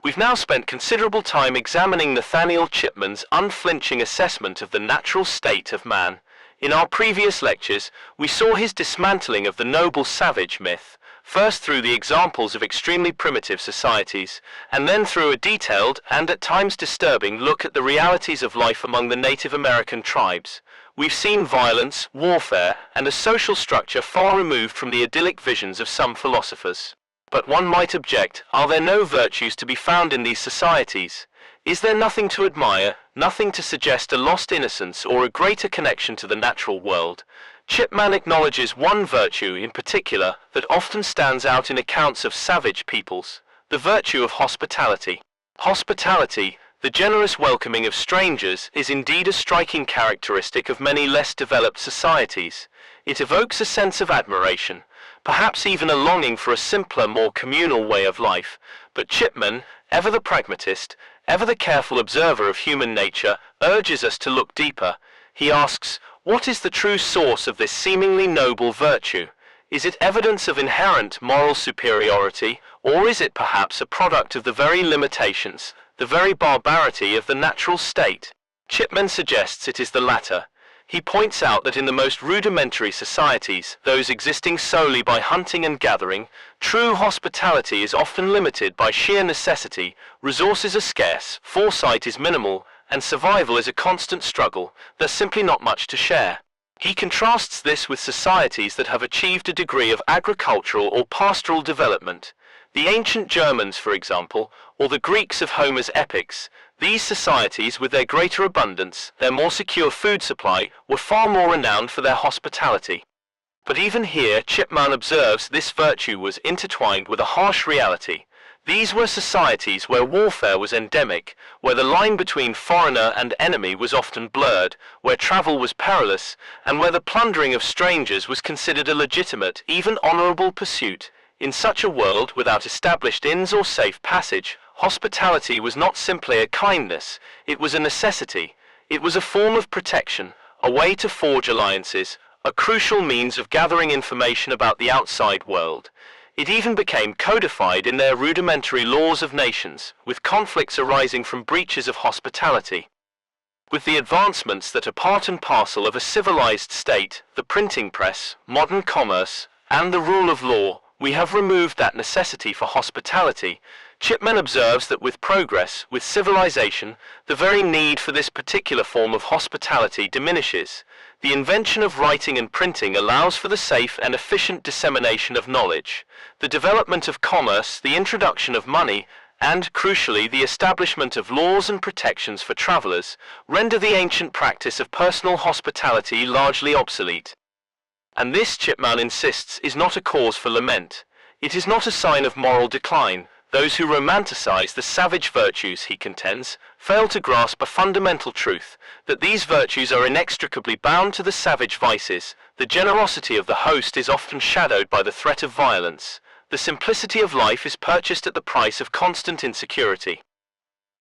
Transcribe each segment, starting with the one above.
We've now spent considerable time examining Nathaniel Chipman's unflinching assessment of the natural state of man. In our previous lectures, we saw his dismantling of the noble savage myth, first through the examples of extremely primitive societies, and then through a detailed and at times disturbing look at the realities of life among the Native American tribes. We've seen violence, warfare, and a social structure far removed from the idyllic visions of some philosophers. But one might object, are there no virtues to be found in these societies? Is there nothing to admire, nothing to suggest a lost innocence or a greater connection to the natural world? Chipman acknowledges one virtue in particular that often stands out in accounts of savage peoples, the virtue of hospitality. Hospitality, the generous welcoming of strangers, is indeed a striking characteristic of many less developed societies. It evokes a sense of admiration, perhaps even a longing for a simpler, more communal way of life. But Chipman, ever the pragmatist, ever the careful observer of human nature, urges us to look deeper. He asks, what is the true source of this seemingly noble virtue? Is it evidence of inherent moral superiority, or is it perhaps a product of the very limitations, the very barbarity of the natural state? Chipman suggests it is the latter. He points out that in the most rudimentary societies, those existing solely by hunting and gathering, true hospitality is often limited by sheer necessity, resources are scarce, foresight is minimal, and survival is a constant struggle. There's simply not much to share. He contrasts this with societies that have achieved a degree of agricultural or pastoral development. The ancient Germans, for example, or the Greeks of Homer's epics, these societies, with their greater abundance, their more secure food supply, were far more renowned for their hospitality. But even here, Chipman observes this virtue was intertwined with a harsh reality. These were societies where warfare was endemic, where the line between foreigner and enemy was often blurred, where travel was perilous, and where the plundering of strangers was considered a legitimate, even honorable pursuit. In such a world, without established inns or safe passage, hospitality was not simply a kindness, it was a necessity. It was a form of protection, a way to forge alliances, a crucial means of gathering information about the outside world. It even became codified in their rudimentary laws of nations, with conflicts arising from breaches of hospitality. With the advancements that are part and parcel of a civilized state, the printing press, modern commerce, and the rule of law, we have removed that necessity for hospitality. Chipman observes that with progress, with civilization, the very need for this particular form of hospitality diminishes. The invention of writing and printing allows for the safe and efficient dissemination of knowledge. The development of commerce, the introduction of money, and, crucially, the establishment of laws and protections for travelers, render the ancient practice of personal hospitality largely obsolete. And this, Chipman insists, is not a cause for lament. It is not a sign of moral decline. Those who romanticize the savage virtues, he contends, fail to grasp a fundamental truth, that these virtues are inextricably bound to the savage vices. The generosity of the host is often shadowed by the threat of violence. The simplicity of life is purchased at the price of constant insecurity.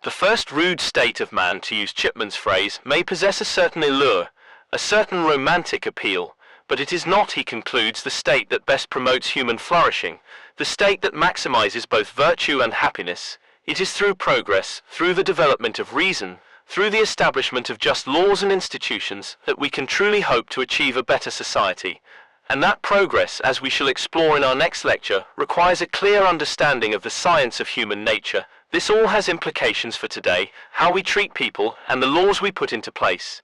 The first rude state of man, to use Chipman's phrase, may possess a certain allure, a certain romantic appeal, but it is not, he concludes, the state that best promotes human flourishing, the state that maximizes both virtue and happiness. It is through progress, through the development of reason, through the establishment of just laws and institutions, that we can truly hope to achieve a better society. And that progress, as we shall explore in our next lecture, requires a clear understanding of the science of human nature. This all has implications for today, how we treat people, and the laws we put into place.